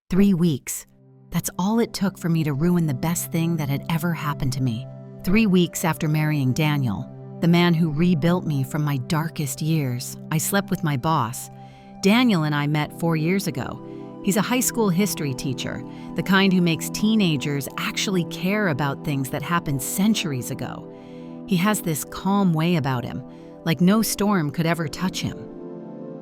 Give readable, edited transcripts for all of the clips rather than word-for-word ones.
3 weeks. That's all it took for me to ruin the best thing that had ever happened to me. 3 weeks after marrying Daniel, the man who rebuilt me from my darkest years, I slept with my boss. Daniel and I met 4 years ago. He's a high school history teacher, the kind who makes teenagers actually care about things that happened centuries ago. He has this calm way about him, like no storm could ever touch him.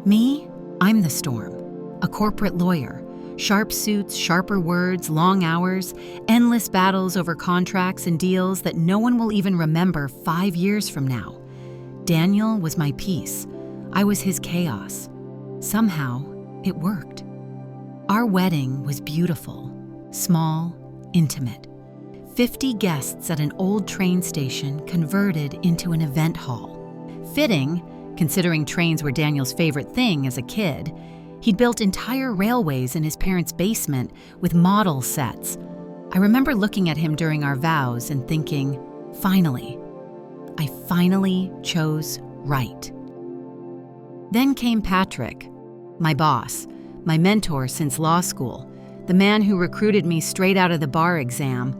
Me? I'm the storm. A corporate lawyer. Sharp suits, sharper words, long hours, endless battles over contracts and deals that no one will even remember 5 years from now. Daniel was my peace. I was his chaos. Somehow, it worked. Our wedding was beautiful, small, intimate. 50 guests at an old train station converted into an event hall. Fitting, considering trains were Daniel's favorite thing as a kid. He'd built entire railways in his parents' basement with model sets. I remember looking at him during our vows and thinking, finally, I finally chose right. Then came Patrick, my boss, my mentor since law school, the man who recruited me straight out of the bar exam.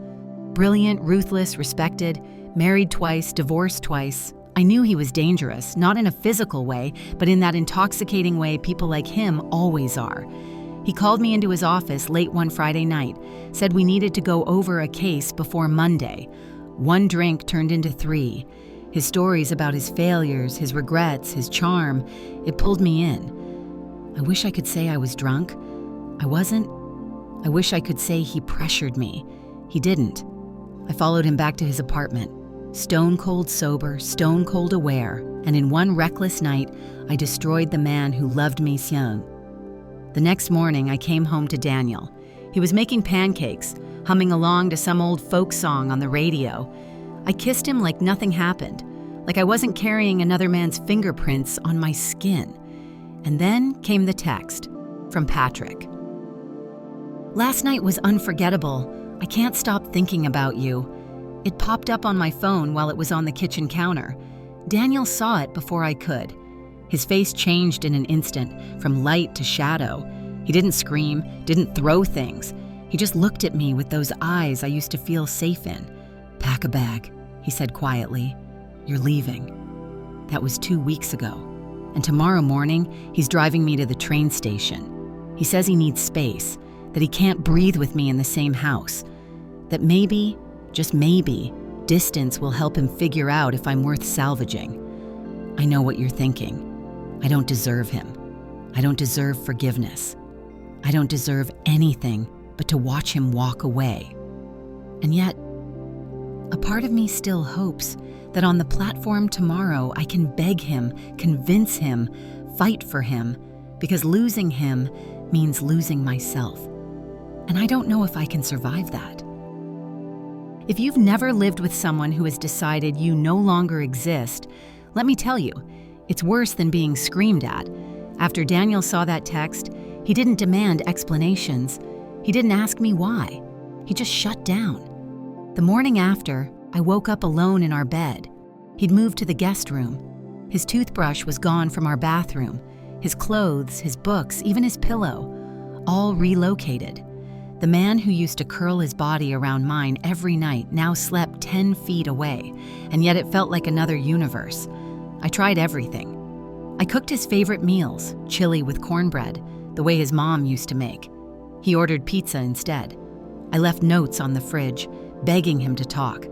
Brilliant, ruthless, respected, married twice, divorced twice. I knew he was dangerous, not in a physical way, but in that intoxicating way people like him always are. He called me into his office late one Friday night, said we needed to go over a case before Monday. 1 drink turned into 3. His stories about his failures, his regrets, his charm, it pulled me in. I wish I could say I was drunk. I wasn't. I wish I could say he pressured me. He didn't. I followed him back to his apartment. Stone cold sober, stone cold aware, and in one reckless night, I destroyed the man who loved me young. The next morning, I came home to Daniel. He was making pancakes, humming along to some old folk song on the radio. I kissed him like nothing happened, like I wasn't carrying another man's fingerprints on my skin. And then came the text from Patrick. Last night was unforgettable. I can't stop thinking about you. It popped up on my phone while it was on the kitchen counter. Daniel saw it before I could. His face changed in an instant, from light to shadow. He didn't scream, didn't throw things. He just looked at me with those eyes I used to feel safe in. "Pack a bag," he said quietly. "You're leaving." That was 2 weeks ago. And tomorrow morning, he's driving me to the train station. He says he needs space, that he can't breathe with me in the same house, that maybe, just maybe, distance will help him figure out if I'm worth salvaging. I know what you're thinking. I don't deserve him. I don't deserve forgiveness. I don't deserve anything but to watch him walk away. And yet, a part of me still hopes that on the platform tomorrow I can beg him, convince him, fight for him, because losing him means losing myself. And I don't know if I can survive that. If you've never lived with someone who has decided you no longer exist, let me tell you, it's worse than being screamed at. After Daniel saw that text, he didn't demand explanations. He didn't ask me why. He just shut down. The morning after, I woke up alone in our bed. He'd moved to the guest room. His toothbrush was gone from our bathroom. His clothes, his books, even his pillow, all relocated. The man who used to curl his body around mine every night now slept 10 feet away, and yet it felt like another universe. I tried everything. I cooked his favorite meals, chili with cornbread, the way his mom used to make. He ordered pizza instead. I left notes on the fridge, begging him to talk.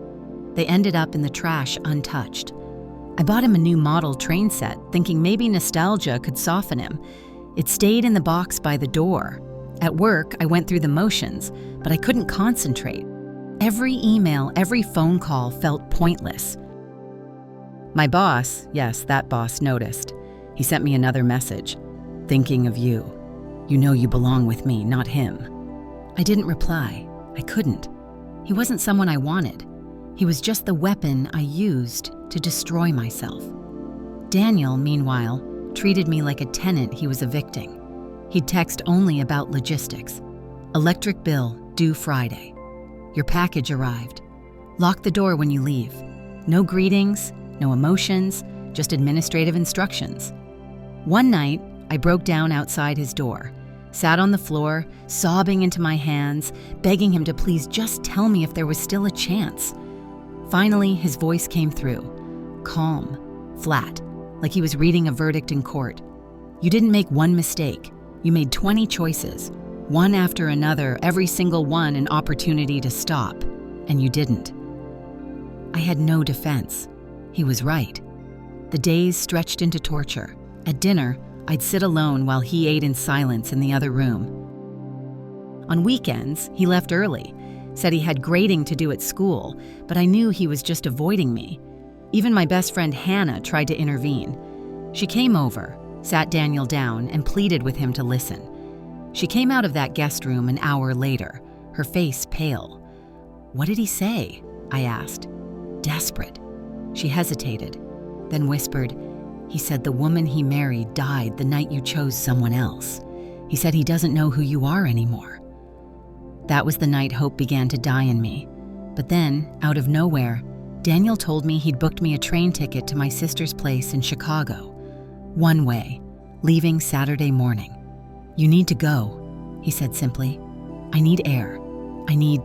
They ended up in the trash untouched. I bought him a new model train set, thinking maybe nostalgia could soften him. It stayed in the box by the door. At work, I went through the motions, but I couldn't concentrate. Every email, every phone call felt pointless. My boss, yes, that boss noticed. He sent me another message. "Thinking of you. You know you belong with me, not him." I didn't reply. I couldn't. He wasn't someone I wanted. He was just the weapon I used to destroy myself. Daniel, meanwhile, treated me like a tenant he was evicting. He'd text only about logistics. "Electric bill, due Friday. Your package arrived. Lock the door when you leave. No greetings, no emotions, just administrative instructions." One night, I broke down outside his door, sat on the floor, sobbing into my hands, begging him to please just tell me if there was still a chance. Finally, his voice came through, calm, flat, like he was reading a verdict in court. You didn't make one mistake. You made 20 choices, one after another, every single one an opportunity to stop, and you didn't. I had no defense. He was right. The days stretched into torture. At dinner, I'd sit alone while he ate in silence in the other room. On weekends, he left early, said he had grading to do at school, but I knew he was just avoiding me. Even my best friend Hannah tried to intervene. She came over, sat Daniel down, and pleaded with him to listen. She came out of that guest room an hour later, her face pale. "What did he say?" I asked. Desperate. She hesitated, then whispered, "He said the woman he married died the night you chose someone else. He said he doesn't know who you are anymore." That was the night hope began to die in me. But then, out of nowhere, Daniel told me he'd booked me a train ticket to my sister's place in Chicago. One way, leaving Saturday morning. "You need to go," he said simply. "I need air. I need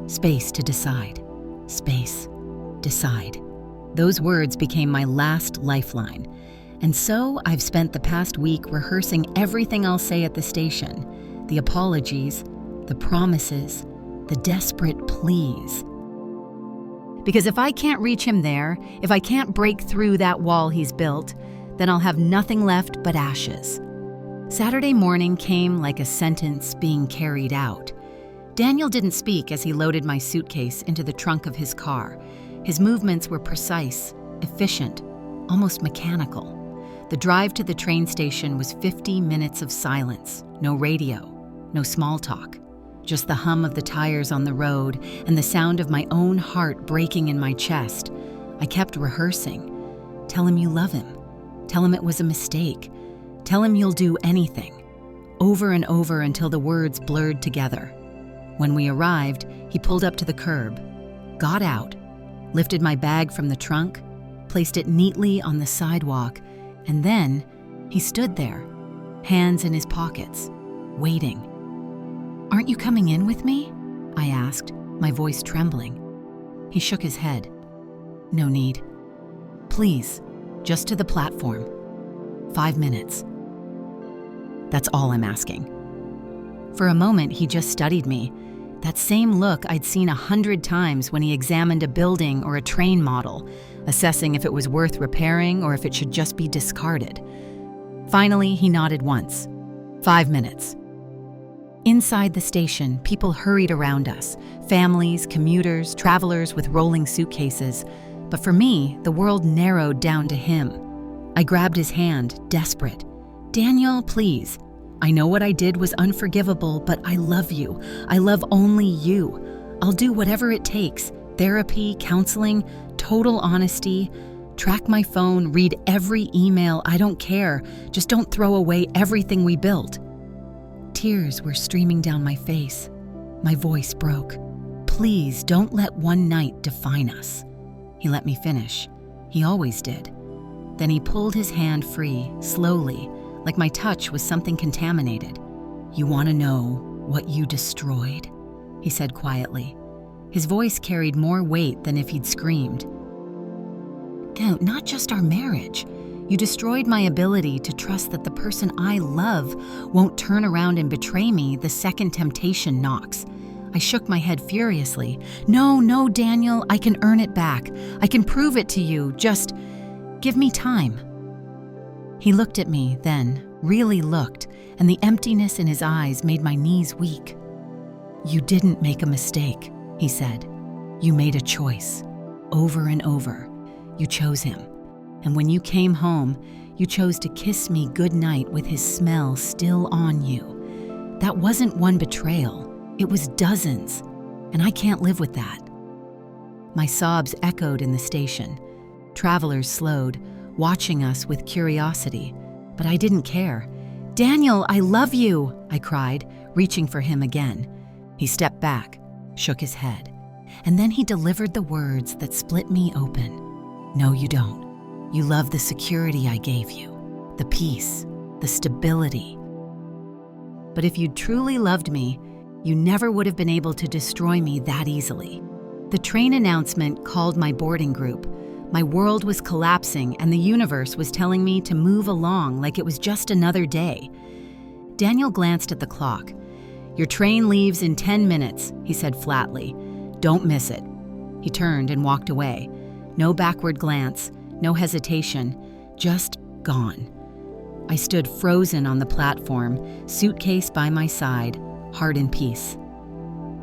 space to decide. Space. Decide." Those words became my last lifeline. And so I've spent the past week rehearsing everything I'll say at the station. The apologies, the promises, the desperate pleas. Because if I can't reach him there, if I can't break through that wall he's built, then I'll have nothing left but ashes. Saturday morning came like a sentence being carried out. Daniel didn't speak as he loaded my suitcase into the trunk of his car. His movements were precise, efficient, almost mechanical. The drive to the train station was 50 minutes of silence, no radio, no small talk, just the hum of the tires on the road and the sound of my own heart breaking in my chest. I kept rehearsing. Tell him you love him. Tell him it was a mistake. Tell him you'll do anything. Over and over until the words blurred together. When we arrived, he pulled up to the curb, got out, lifted my bag from the trunk, placed it neatly on the sidewalk, and then he stood there, hands in his pockets, waiting. "Aren't you coming in with me?" I asked, my voice trembling. He shook his head. "No need. Please, just to the platform. 5 minutes. That's all I'm asking." For a moment, he just studied me. That same look I'd seen 100 times when he examined a building or a train model, assessing if it was worth repairing or if it should just be discarded. Finally, he nodded once. 5 minutes. Inside the station, people hurried around us, families, commuters, travelers with rolling suitcases. But for me, the world narrowed down to him. I grabbed his hand, desperate. "Daniel, please. I know what I did was unforgivable, but I love you. I love only you. I'll do whatever it takes. Therapy, counseling, total honesty. Track my phone, read every email, I don't care. Just don't throw away everything we built." Tears were streaming down my face. My voice broke. "Please don't let one night define us." He let me finish. He always did. Then he pulled his hand free, slowly, like my touch was something contaminated. "You want to know what you destroyed?" he said quietly. His voice carried more weight than if he'd screamed. "No, not just our marriage. You destroyed my ability to trust that the person I love won't turn around and betray me the second temptation knocks." I shook my head furiously. No, Daniel, I can earn it back. I can prove it to you. Just give me time." He looked at me then, really looked, and the emptiness in his eyes made my knees weak. "You didn't make a mistake," he said. "You made a choice. Over and over. You chose him. And when you came home, you chose to kiss me goodnight with his smell still on you. That wasn't one betrayal. It was dozens, and I can't live with that." My sobs echoed in the station. Travelers slowed, watching us with curiosity, but I didn't care. "Daniel, I love you," I cried, reaching for him again. He stepped back, shook his head, and then he delivered the words that split me open. "No, you don't. You love the security I gave you, the peace, the stability." But if you'd truly loved me, you never would have been able to destroy me that easily. The train announcement called my boarding group. My world was collapsing, and the universe was telling me to move along like it was just another day. Daniel glanced at the clock. "Your train leaves in 10 minutes, he said flatly. "Don't miss it." He turned and walked away. No backward glance, no hesitation, just gone. I stood frozen on the platform, suitcase by my side, heart in peace.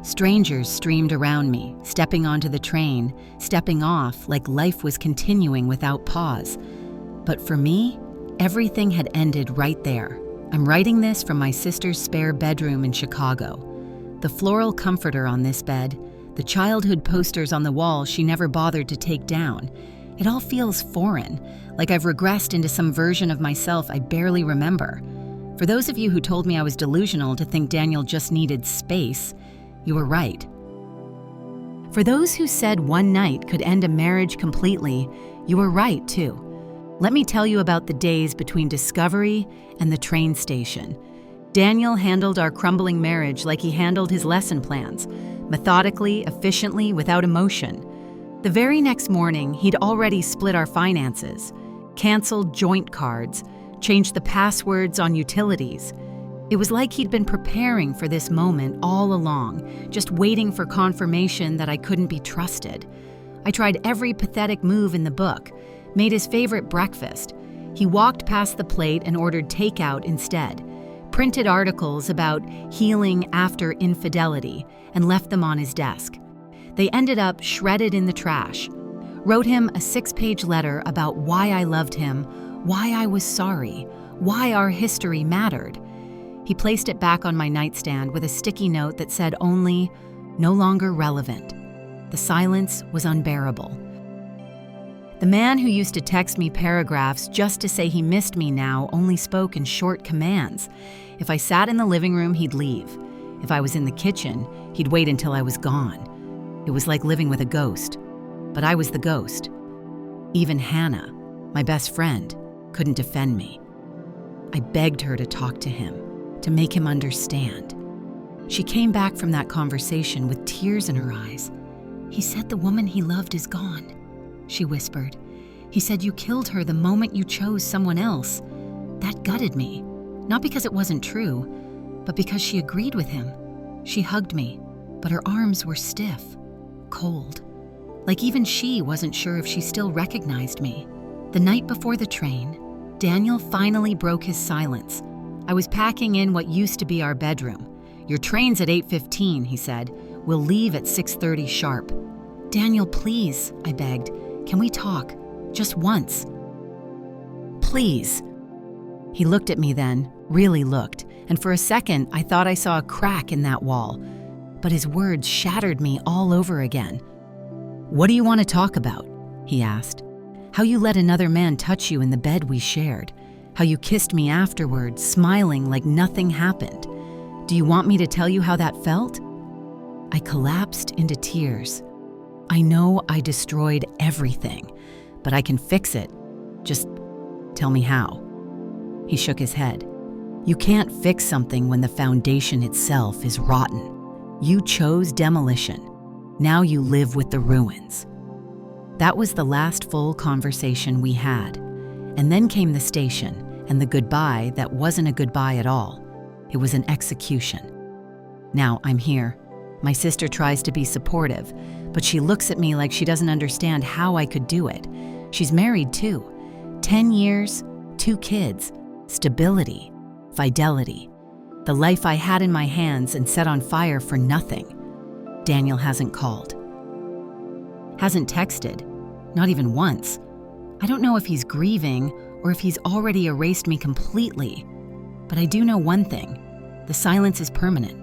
Strangers streamed around me, stepping onto the train, stepping off like life was continuing without pause. But for me, everything had ended right there. I'm writing this from my sister's spare bedroom in Chicago. The floral comforter on this bed, the childhood posters on the wall she never bothered to take down. It all feels foreign, like I've regressed into some version of myself I barely remember. For those of you who told me I was delusional to think Daniel just needed space, you were right. For those who said one night could end a marriage completely, you were right too. Let me tell you about the days between discovery and the train station. Daniel handled our crumbling marriage like he handled his lesson plans, methodically, efficiently, without emotion. The very next morning, he'd already split our finances, canceled joint cards, changed the passwords on utilities. It was like he'd been preparing for this moment all along, just waiting for confirmation that I couldn't be trusted. I tried every pathetic move in the book, made his favorite breakfast. He walked past the plate and ordered takeout instead, printed articles about healing after infidelity, and left them on his desk. They ended up shredded in the trash. Wrote him a 6-page letter about why I loved him, why I was sorry, why our history mattered. He placed it back on my nightstand with a sticky note that said only, "No longer relevant." The silence was unbearable. The man who used to text me paragraphs just to say he missed me now only spoke in short commands. If I sat in the living room, he'd leave. If I was in the kitchen, he'd wait until I was gone. It was like living with a ghost. But I was the ghost. Even Hannah, my best friend, couldn't defend me. I begged her to talk to him, to make him understand. She came back from that conversation with tears in her eyes. "He said the woman he loved is gone," she whispered. "He said you killed her the moment you chose someone else." That gutted me, not because it wasn't true, but because she agreed with him. She hugged me, but her arms were stiff, cold. Like even she wasn't sure if she still recognized me. The night before the train, Daniel finally broke his silence. I was packing in what used to be our bedroom. "Your train's at 8:15, he said. "We'll leave at 6:30 sharp." "Daniel, please," I begged. "Can we talk? Just once." "Please." He looked at me then, really looked, and for a second I thought I saw a crack in that wall. But his words shattered me all over again. "What do you want to talk about?" he asked. "How you let another man touch you in the bed we shared. How you kissed me afterwards, smiling like nothing happened. Do you want me to tell you how that felt?" I collapsed into tears. "I know I destroyed everything, but I can fix it. Just tell me how." He shook his head. "You can't fix something when the foundation itself is rotten. You chose demolition. Now you live with the ruins." That was the last full conversation we had. And then came the station, and the goodbye that wasn't a goodbye at all. It was an execution. Now I'm here. My sister tries to be supportive, but she looks at me like she doesn't understand how I could do it. She's married too. 10 years, 2 kids, stability, fidelity. The life I had in my hands and set on fire for nothing. Daniel hasn't called. Hasn't texted, not even once. I don't know if he's grieving or if he's already erased me completely. But I do know one thing. The silence is permanent.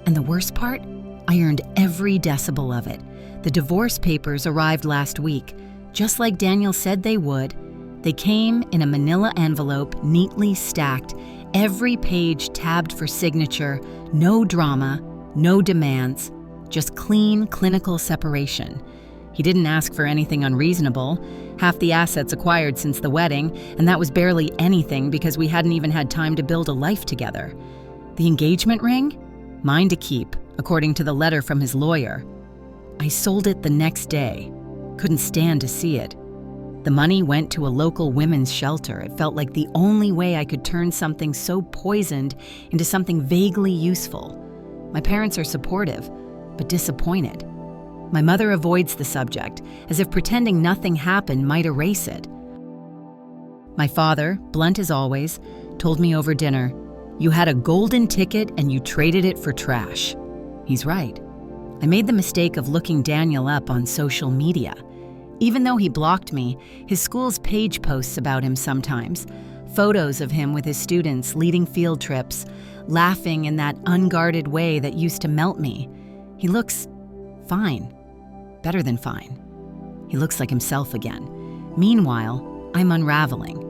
And the worst part? I earned every decibel of it. The divorce papers arrived last week, just like Daniel said they would. They came in a manila envelope, neatly stacked, every page tabbed for signature, no drama, no demands, just clean, clinical separation. He didn't ask for anything unreasonable. Half the assets acquired since the wedding, and that was barely anything because we hadn't even had time to build a life together. The engagement ring? Mine to keep, according to the letter from his lawyer. I sold it the next day. Couldn't stand to see it. The money went to a local women's shelter. It felt like the only way I could turn something so poisoned into something vaguely useful. My parents are supportive, but disappointed. My mother avoids the subject, as if pretending nothing happened might erase it. My father, blunt as always, told me over dinner, "You had a golden ticket and you traded it for trash." He's right. I made the mistake of looking Daniel up on social media. Even though he blocked me, his school's page posts about him sometimes. Photos of him with his students leading field trips, laughing in that unguarded way that used to melt me. He looks fine. Better than fine. He looks like himself again. Meanwhile, I'm unraveling.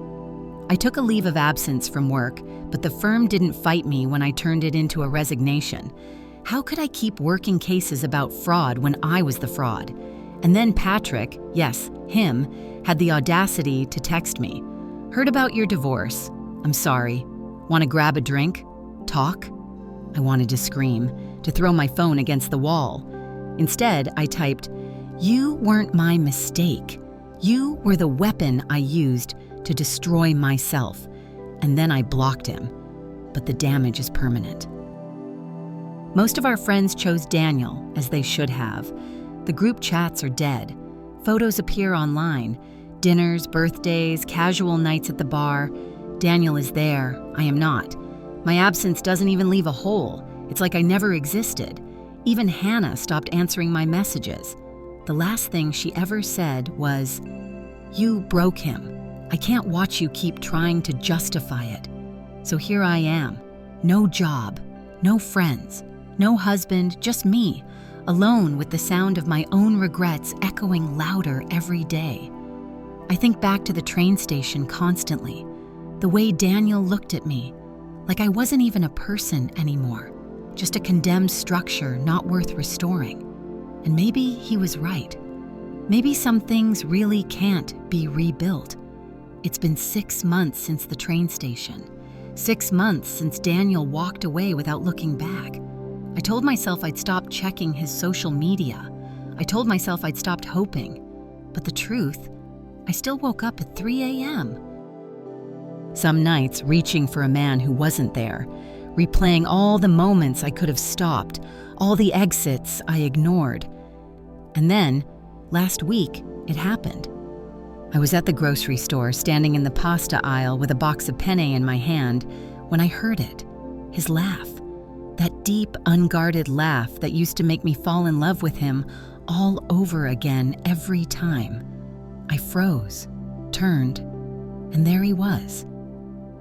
I took a leave of absence from work, but the firm didn't fight me when I turned it into a resignation. How could I keep working cases about fraud when I was the fraud? And then Patrick, yes, him, had the audacity to text me. "Heard about your divorce. I'm sorry. Want to grab a drink? Talk?" I wanted to scream, to throw my phone against the wall. Instead, I typed, "You weren't my mistake. You were the weapon I used to destroy myself." And then I blocked him. But the damage is permanent. Most of our friends chose Daniel, as they should have. The group chats are dead. Photos appear online. Dinners, birthdays, casual nights at the bar. Daniel is there. I am not. My absence doesn't even leave a hole. It's like I never existed. Even Hannah stopped answering my messages. The last thing she ever said was, "You broke him. I can't watch you keep trying to justify it." So here I am. No job, no friends, no husband, just me, alone with the sound of my own regrets echoing louder every day. I think back to the train station constantly, the way Daniel looked at me, like I wasn't even a person anymore, just a condemned structure not worth restoring. And maybe he was right. Maybe some things really can't be rebuilt. It's been 6 months since the train station, 6 months since Daniel walked away without looking back. I told myself I'd stopped checking his social media. I told myself I'd stopped hoping. But the truth, I still woke up at 3 a.m. Some nights reaching for a man who wasn't there, replaying all the moments I could have stopped, all the exits I ignored. And then, last week, it happened. I was at the grocery store, standing in the pasta aisle with a box of penne in my hand, when I heard it, his laugh. That deep, unguarded laugh that used to make me fall in love with him all over again every time. I froze, turned, and there he was.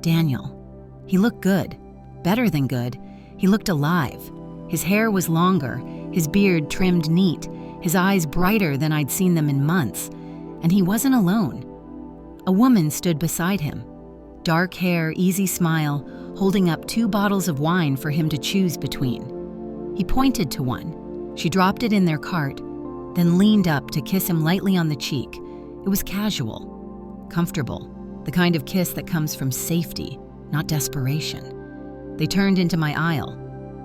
Daniel. He looked good, better than good. He looked alive. His hair was longer, his beard trimmed neat, his eyes brighter than I'd seen them in months. And he wasn't alone. A woman stood beside him. Dark hair, easy smile, holding up 2 bottles of wine for him to choose between. He pointed to one. She dropped it in their cart, then leaned up to kiss him lightly on the cheek. It was casual, comfortable, the kind of kiss that comes from safety, not desperation. They turned into my aisle.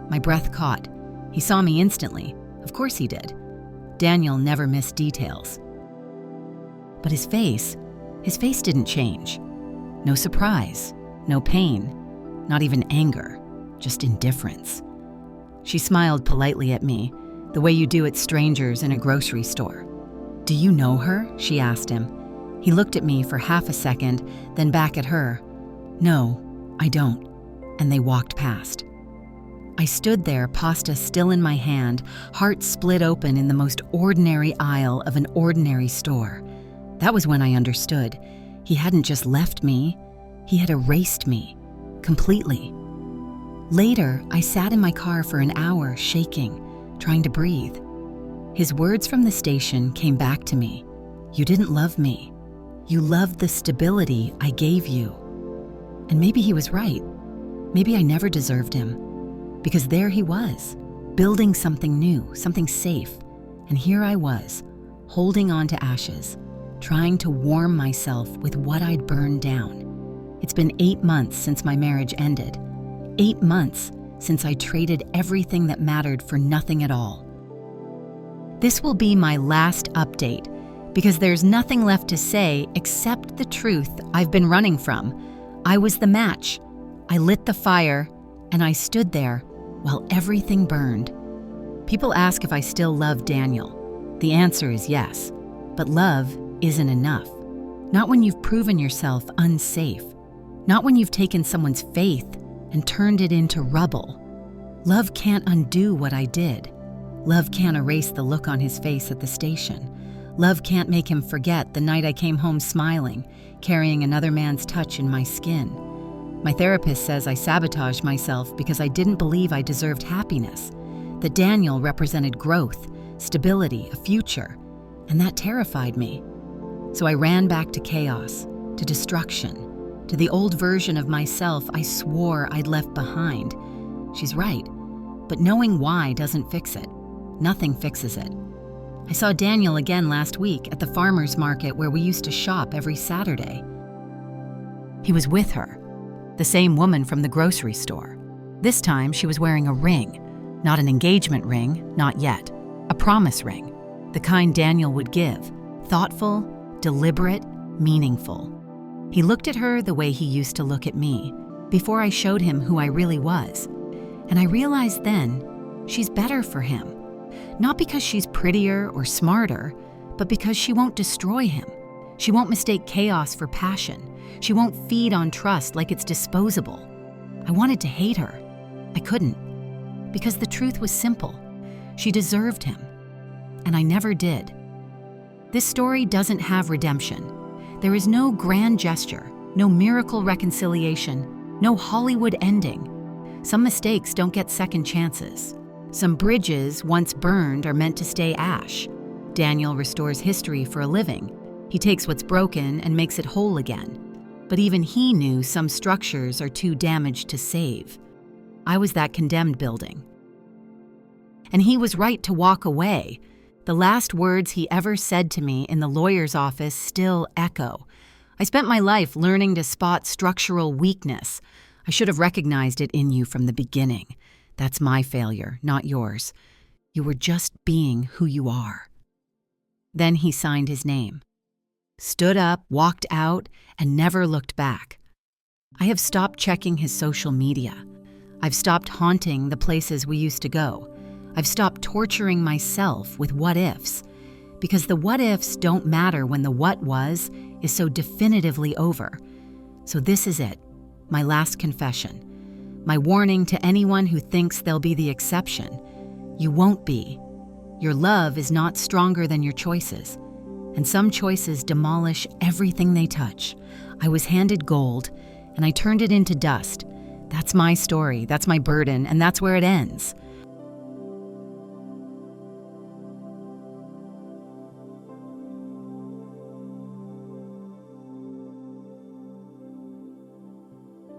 My breath caught. He saw me instantly. Of course he did. Daniel never missed details. But his face didn't change. No surprise, no pain, not even anger, just indifference. She smiled politely at me, the way you do at strangers in a grocery store. "Do you know her?" she asked him. He looked at me for half a second, then back at her. "No, I don't." And they walked past. I stood there, pasta still in my hand, heart split open in the most ordinary aisle of an ordinary store. That was when I understood. He hadn't just left me, he had erased me, completely. Later, I sat in my car for an hour, shaking, trying to breathe. His words from the station came back to me. "You didn't love me. You loved the stability I gave you." And maybe he was right. Maybe I never deserved him. Because there he was, building something new, something safe. And here I was, holding on to ashes, trying to warm myself with what I'd burned down. It's been 8 months since my marriage ended. 8 months since I traded everything that mattered for nothing at all. This will be my last update because there's nothing left to say except the truth I've been running from. I was the match. I lit the fire, and I stood there while everything burned. People ask if I still love Daniel. The answer is yes, but love isn't enough. Not when you've proven yourself unsafe. Not when you've taken someone's faith and turned it into rubble. Love can't undo what I did. Love can't erase the look on his face at the station. Love can't make him forget the night I came home smiling, carrying another man's touch in my skin. My therapist says I sabotaged myself because I didn't believe I deserved happiness, that Daniel represented growth, stability, a future, and that terrified me. So I ran back to chaos, to destruction, to the old version of myself I swore I'd left behind. She's right, but knowing why doesn't fix it. Nothing fixes it. I saw Daniel again last week at the farmer's market where we used to shop every Saturday. He was with her, the same woman from the grocery store. This time she was wearing a ring, not an engagement ring, not yet, a promise ring, the kind Daniel would give, thoughtful, deliberate, meaningful. He looked at her the way he used to look at me, before I showed him who I really was. And I realized then, she's better for him. Not because she's prettier or smarter, but because she won't destroy him. She won't mistake chaos for passion. She won't feed on trust like it's disposable. I wanted to hate her. I couldn't, because the truth was simple. She deserved him, and I never did. This story doesn't have redemption. There is no grand gesture, no miracle reconciliation, no Hollywood ending. Some mistakes don't get second chances. Some bridges, once burned, are meant to stay ash. Daniel restores history for a living. He takes what's broken and makes it whole again. But even he knew some structures are too damaged to save. I was that condemned building. And he was right to walk away. The last words he ever said to me in the lawyer's office still echo. I spent my life learning to spot structural weakness. I should have recognized it in you from the beginning. That's my failure, not yours. You were just being who you are. Then he signed his name, stood up, walked out, and never looked back. I have stopped checking his social media. I've stopped haunting the places we used to go. I've stopped torturing myself with what-ifs, because the what-ifs don't matter when the what was is so definitively over. So this is it, my last confession. My warning to anyone who thinks they'll be the exception. You won't be. Your love is not stronger than your choices. And some choices demolish everything they touch. I was handed gold, and I turned it into dust. That's my story, that's my burden, and that's where it ends.